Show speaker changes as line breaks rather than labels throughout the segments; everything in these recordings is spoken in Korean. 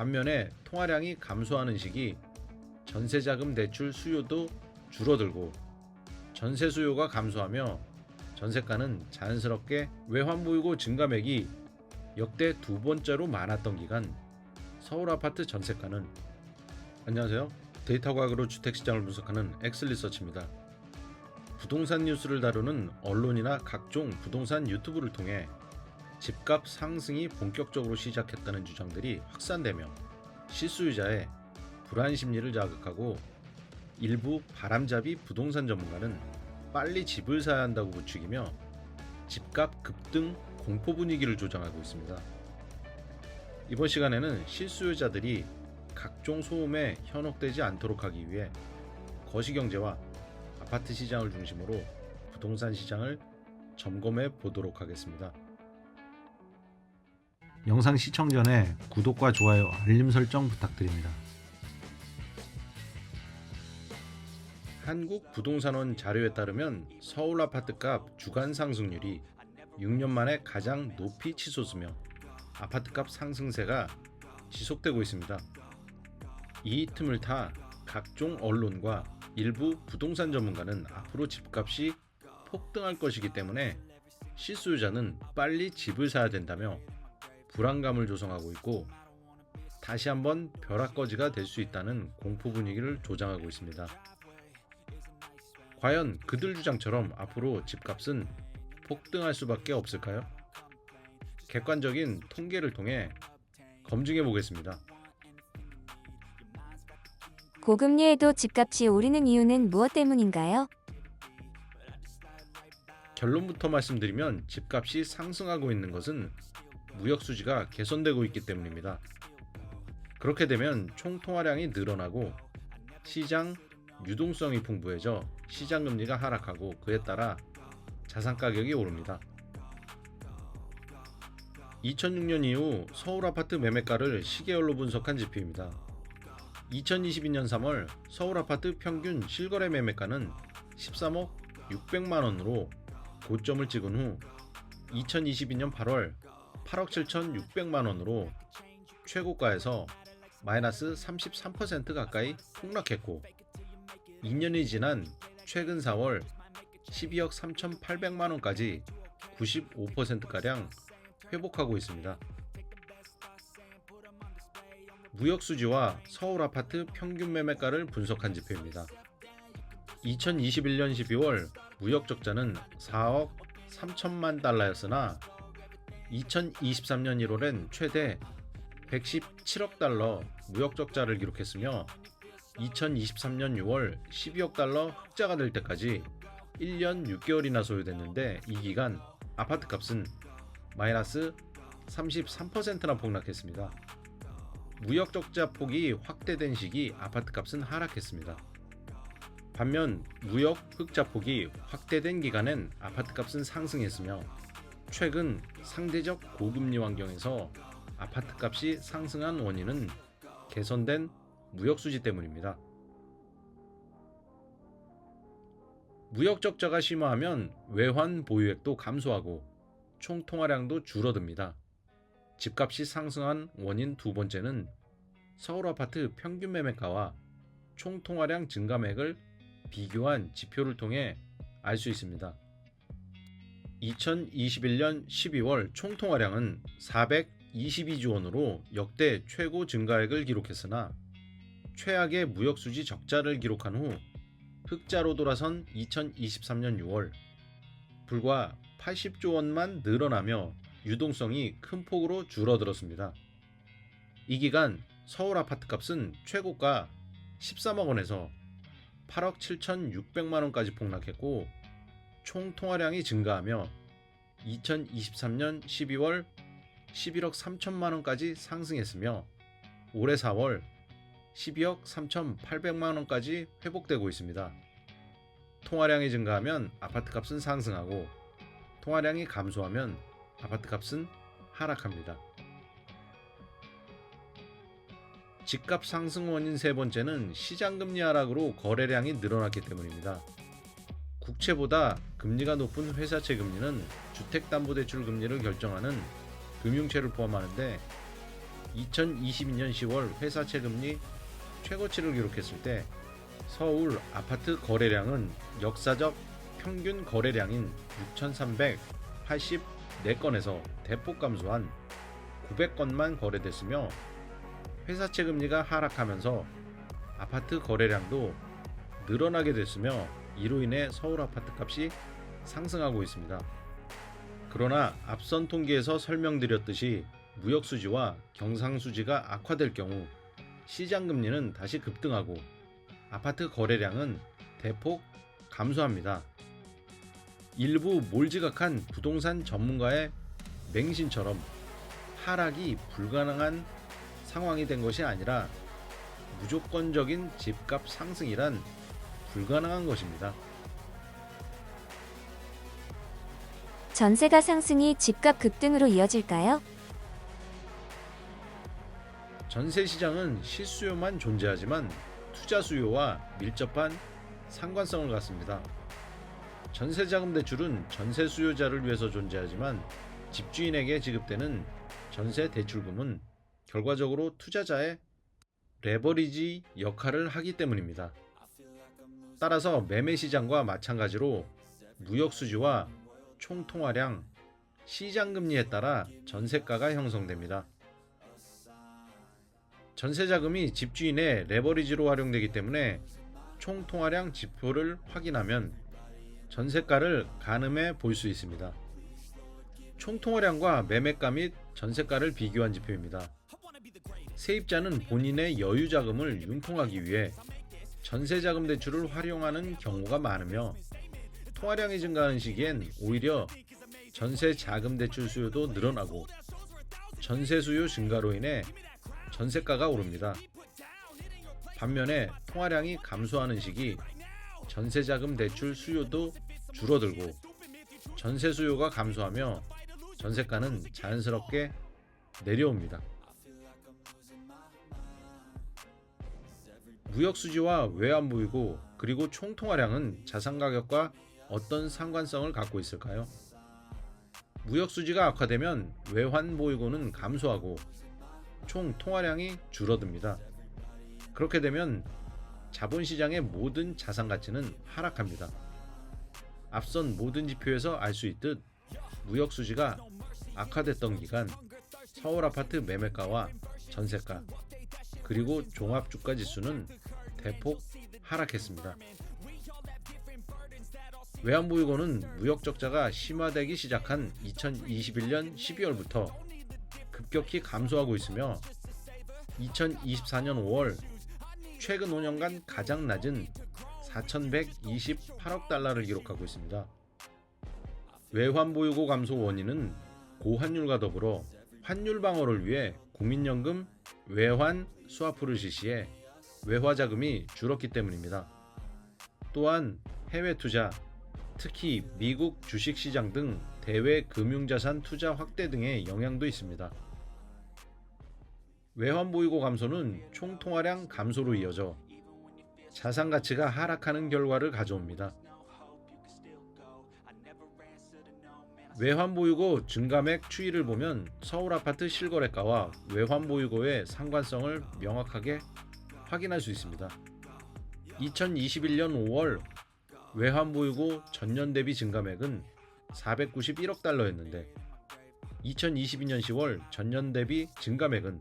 반면에 통화량이 감소하는 시기 전세자금 대출 수요도 줄어들고 전세 수요가 감소하며 전세가는 자연스럽게 외환보유고 증감액이 역대 두 번째로 많았던 기간 서울 아파트 전세가는 안녕하세요. 데이터 과학으로 주택시장을 분석하는 엑슬리서치입니다. 부동산 뉴스를 다루는 언론이나 각종 부동산 유튜브를 통해 집값 상승이 본격적으로 시작했다는 주장들이 확산되며 실수요자의 불안 심리를 자극하고 일부 바람잡이 부동산 전문가는 빨리 집을 사야 한다고 부추기며 집값 급등 공포 분위기를 조장하고 있습니다. 이번 시간에는 실수요자들이 각종 소음에 현혹되지 않도록 하기 위해 거시경제와 아파트 시장을 중심으로 부동산 시장을 점검해 보도록 하겠습니다. 영상 시청 전에 구독과 좋아요, 알림 설정 부탁드립니다. 한국부동산원 자료에 따르면 서울 아파트값 주간 상승률이 6년 만에 가장 높이 치솟으며 아파트값 상승세가 지속되고 있습니다. 이 틈을 타 각종 언론과 일부 부동산 전문가는 앞으로 집값이 폭등할 것이기 때문에 실수요자는 빨리 집을 사야 된다며 불안감을 조성하고 있고 다시 한번 벼락거지가 될 수 있다는 공포 분위기를 조장하고 있습니다. 과연 그들 주장처럼 앞으로 집값은 폭등할 수밖에 없을까요? 객관적인 통계를 통해 검증해 보겠습니다.
고금리에도 집값이 오르는 이유는 무엇 때문인가요?
결론부터 말씀드리면 집값이 상승하고 있는 것은 무역 수지가 개선되고 있기 때문입니다. 그렇게 되면 총 통화량이 늘어나고 시장 유동성이 풍부해져 시장 금리가 하락하고 그에 따라 자산 가격이 오릅니다. 2006년 이후 서울 아파트 매매가를 시계열로 분석한 지표입니다. 2022년 3월 서울 아파트 평균 실거래 매매가는 13억 600만 원으로 고점을 찍은 후 2022년 8월 8억 7,600만 원으로 최고가에서 마이너스 33% 가까이 폭락했고 2년이 지난 최근 4월 12억 3,800만 원까지 95%가량 회복하고 있습니다. 무역수지와 서울 아파트 평균 매매가를 분석한 지표입니다. 2021년 12월 무역 적자는 4억 3천만 달러였으나 2023년 1월엔 최대 117억 달러 무역 적자를 기록했으며 2023년 6월 12억 달러 흑자가 될 때까지 1년 6개월이나 소요됐는데 이 기간 아파트 값은 마이너스 33%나 폭락했습니다. 무역 적자 폭이 확대된 시기 아파트 값은 하락했습니다. 반면 무역 흑자 폭이 확대된 기간엔 아파트 값은 상승했으며 최근 상대적 고금리 환경에서 아파트 값이 상승한 원인은 개선된 무역 수지 때문입니다. 무역 적자가 심화하면 외환 보유액도 감소하고 총 통화량도 줄어듭니다. 집값이 상승한 원인 두 번째는 서울 아파트 평균 매매가와 총 통화량 증감액을 비교한 지표를 통해 알 수 있습니다. 2021년 12월 총 통화량은 422조 원으로 역대 최고 증가액을 기록했으나 최악의 무역 수지 적자를 기록한 후 흑자로 돌아선 2023년 6월 불과 80조 원만 늘어나며 유동성이 큰 폭으로 줄어들었습니다. 이 기간 서울 아파트 값은 최고가 13억 원에서 8억 7,600만 원까지 폭락했고 총 통화량이 증가하며 2023년 12월 11억 3천만 원까지 상승했으며 올해 4월 12억 3,800만 원까지 회복되고 있습니다. 통화량이 증가하면 아파트 값은 상승하고 통화량이 감소하면 아파트 값은 하락합니다. 집값 상승 원인 세 번째는 시장금리 하락으로 거래량이 늘어났기 때문입니다. 국채보다 금리가 높은 회사채 금리는 주택담보대출 금리를 결정하는 금융채를 포함하는데 2022년 10월 회사채 금리 최고치를 기록했을 때 서울 아파트 거래량은 역사적 평균 거래량인 6,384건에서 대폭 감소한 900건만 거래됐으며, 회사채 금리가 하락하면서 아파트 거래량도 늘어나게 됐으며, 이로 인해 서울 아파트 값이 상승하고 있습니다. 그러나 앞선 통계에서 설명드렸듯이 무역수지와 경상수지가 악화될 경우 시장금리는 다시 급등하고 아파트 거래량은 대폭 감소합니다. 일부 몰지각한 부동산 전문가의 맹신처럼 하락이 불가능한 상황이 된 것이 아니라 무조건적인 집값 상승이란 불가능한 것입니다.
전세가 상승이 집값 급등으로 이어질까요?
전세 시장은 실수요만 존재하지만 투자 수요와 밀접한 상관성을 갖습니다. 전세자금 대출은 전세 수요자를 위해서 존재하지만 집주인에게 지급되는 전세 대출금은 결과적으로 투자자의 레버리지 역할을 하기 때문입니다. 따라서 매매 시장과 마찬가지로 무역 수지와 총 통화량, 시장 금리에 따라 전세가가 형성됩니다. 전세 자금이 집주인의 레버리지로 활용되기 때문에 총 통화량 지표를 확인하면 전세가를 가늠해 볼 수 있습니다. 총 통화량과 매매가 및 전세가를 비교한 지표입니다. 세입자는 본인의 여유 자금을 융통하기 위해 전세 자금 대출을 활용하는 경우가 많으며, 통화량이 증가하는 시기엔 오히려 전세 자금 대출 수요도 늘어나고 전세 수요 증가로 인해 전세가가 오릅니다. 반면에 통화량이 감소하는 시기 전세 자금 대출 수요도 줄어들고 전세 수요가 감소하며 전세가는 자연스럽게 내려옵니다. 무역 수지와 외환 보유고 그리고 총 통화량은 자산 가격과 어떤 상관성을 갖고 있을까요? 무역 수지가 악화되면 외환 보유고는 감소하고 총 통화량이 줄어듭니다. 그렇게 되면 자본시장의 모든 자산 가치는 하락합니다. 앞선 모든 지표에서 알 수 있듯 무역 수지가 악화됐던 기간 서울 아파트 매매가와 전세가 그리고 종합주가 지수는 대폭 하락했습니다. 외환보유고는 무역 적자가 심화되기 시작한 2021년 12월부터 급격히 감소하고 있으며 2024년 5월 최근 5년간 가장 낮은 4,128억 달러를 기록하고 있습니다. 외환보유고 감소 원인은 고환율과 더불어 환율 방어를 위해 국민연금 외환 스와프를 실시해 외화자금이 줄었기 때문입니다. 또한 해외 투자, 특히 미국 주식시장 등 대외 금융자산 투자 확대 등의 영향도 있습니다. 외환보유고 감소는 총통화량 감소로 이어져 자산 가치가 하락하는 결과를 가져옵니다. 외환보유고 증감액 추이를 보면 서울 아파트 실거래가와 외환보유고의 상관성을 명확하게 확인할 수 있습니다. 2021년 5월 외환보유고 전년 대비 증감액은 491억 달러였는데 2022년 10월 전년 대비 증감액은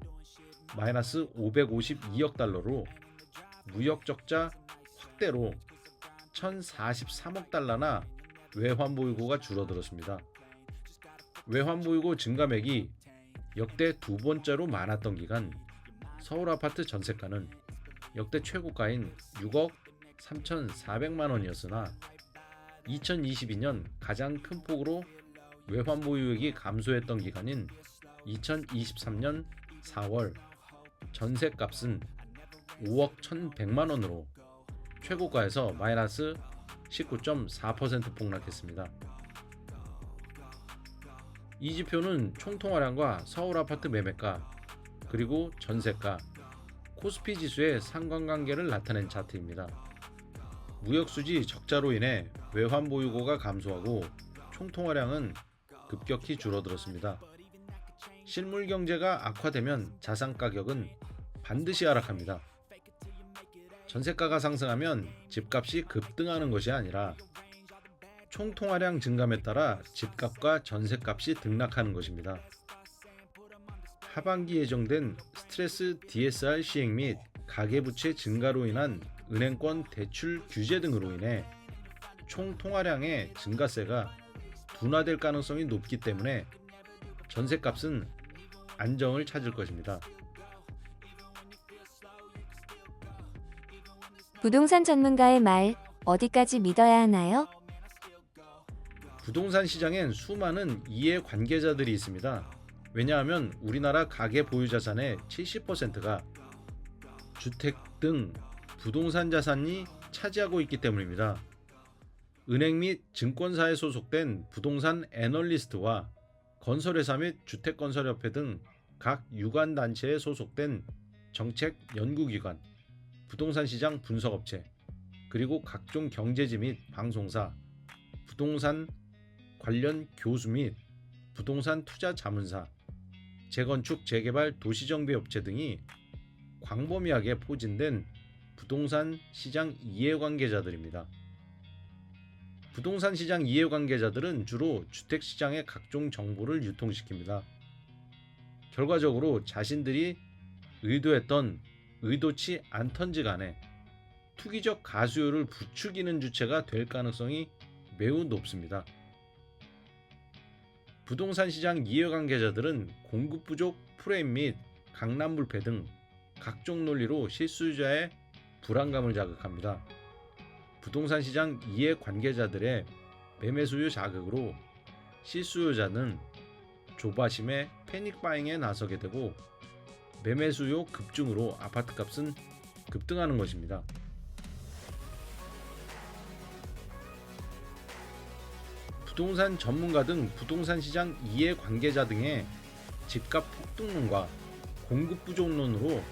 마이너스 552억 달러로 무역 적자 확대로 1,043억 달러나 외환보유고가 줄어들었습니다. 외환보유고 증감액이 역대 두 번째로 많았던 기간 서울 아파트 전세가는 역대 최고가인 6억 3,400만 원이었으나 2022년 가장 큰 폭으로 외환보유액이 감소했던 기간인 2023년 4월 전세값은 5억 1,100만 원으로 최고가에서 마이너스 19.4% 폭락했습니다. 이 지표는 총통화량과 서울 아파트 매매가 그리고 전세가, 코스피 지수의 상관관계를 나타낸 차트입니다. 무역수지 적자로 인해 외환보유고가 감소하고 총통화량은 급격히 줄어들었습니다. 실물 경제가 악화되면 자산 가격은 반드시 하락합니다. 전세가가 상승하면 집값이 급등하는 것이 아니라 총 통화량 증감에 따라 집값과 전세값이 등락하는 것입니다. 하반기 예정된 스트레스 DSR 시행 및 가계부채 증가로 인한 은행권 대출 규제 등으로 인해 총 통화량의 증가세가 둔화될 가능성이 높기 때문에 전세값은 안정을 찾을 것입니다.
부동산 전문가의 말, 어디까지 믿어야 하나요?
부동산 시장엔 수많은 이해 관계자들이 있습니다. 왜냐하면 우리나라 가계 보유 자산의 70%가 주택 등 부동산 자산이 차지하고 있기 때문입니다. 은행 및 증권사에 소속된 부동산 애널리스트와 건설회사 및 주택건설협회 등 각 유관단체에 소속된 정책 연구기관, 부동산 시장 분석업체, 그리고 각종 경제지 및 방송사, 부동산 관련 교수 및 부동산 투자 자문사, 재건축 재개발 도시정비업체 등이 광범위하게 포진된 부동산 시장 이해관계자들입니다. 부동산 시장 이해관계자들은 주로 주택시장의 각종 정보를 유통시킵니다. 결과적으로 자신들이 의도했던 의도치 않던지 간에 투기적 가수요를 부추기는 주체가 될 가능성이 매우 높습니다. 부동산 시장 이해관계자들은 공급 부족 프레임 및 강남불패 등 각종 논리로 실수요자의 불안감을 자극합니다. 부동산 시장 이해관계자들의 매매 수요 자극으로 실수요자는 조바심에 패닉바잉에 나서게 되고 매매 수요 급증으로 아파트값은 급등하는 것입니다. 부동산 전문가 등 부동산 시장 이해관계자 등의 집값 폭등론과 공급 부족론으로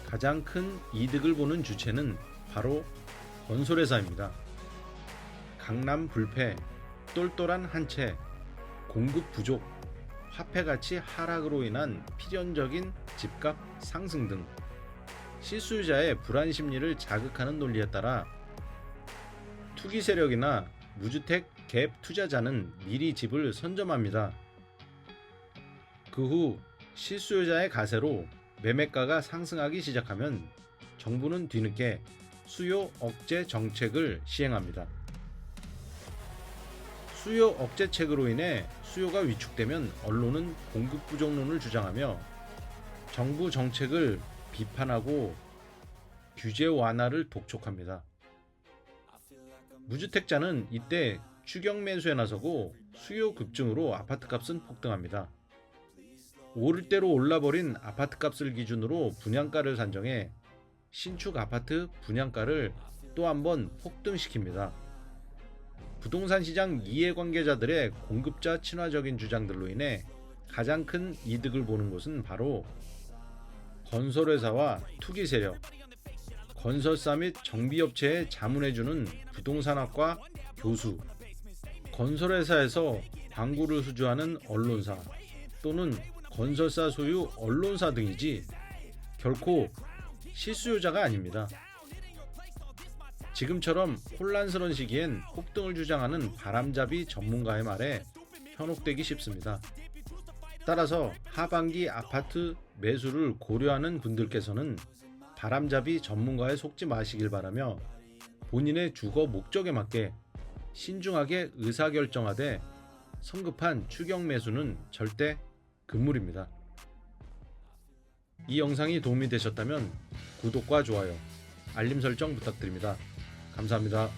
가장 큰 이득을 보는 주체는 바로 건설회사입니다. 강남 불패, 똘똘한 한 채, 공급 부족, 화폐 가치 하락으로 인한 필연적인 집값 상승 등 실수요자의 불안 심리를 자극하는 논리에 따라 투기 세력이나 무주택 갭 투자자는 미리 집을 선점합니다. 그 후 실수요자의 가세로 매매가가 상승하기 시작하면 정부는 뒤늦게 수요 억제 정책을 시행합니다. 수요 억제책으로 인해 수요가 위축되면 언론은 공급 부족론을 주장하며 정부 정책을 비판하고 규제 완화를 독촉합니다. 무주택자는 이때 추격 매수에 나서고 수요 급증으로 아파트값은 폭등합니다. 오를 대로 올라버린 아파트값을 기준으로 분양가를 산정해 신축 아파트 분양가를 또 한 번 폭등시킵니다. 부동산 시장 이해관계자들의 공급자 친화적인 주장들로 인해 가장 큰 이득을 보는 곳은 바로 건설회사와 투기 세력, 건설사 및 정비업체에 자문해주는 부동산학과 교수, 건설회사에서 광고를 수주하는 언론사 또는 건설사 소유 언론사 등이지 결코 실수요자가 아닙니다. 지금처럼 혼란스러운 시기엔 폭등을 주장하는 바람잡이 전문가의 말에 현혹되기 쉽습니다. 따라서 하반기 아파트 매수를 고려하는 분들께서는 바람잡이 전문가에 속지 마시길 바라며 본인의 주거 목적에 맞게 신중하게 의사결정하되 성급한 추격 매수는 절대 금물입니다. 이 영상이 도움이 되셨다면 구독과 좋아요, 알림 설정 부탁드립니다. 감사합니다.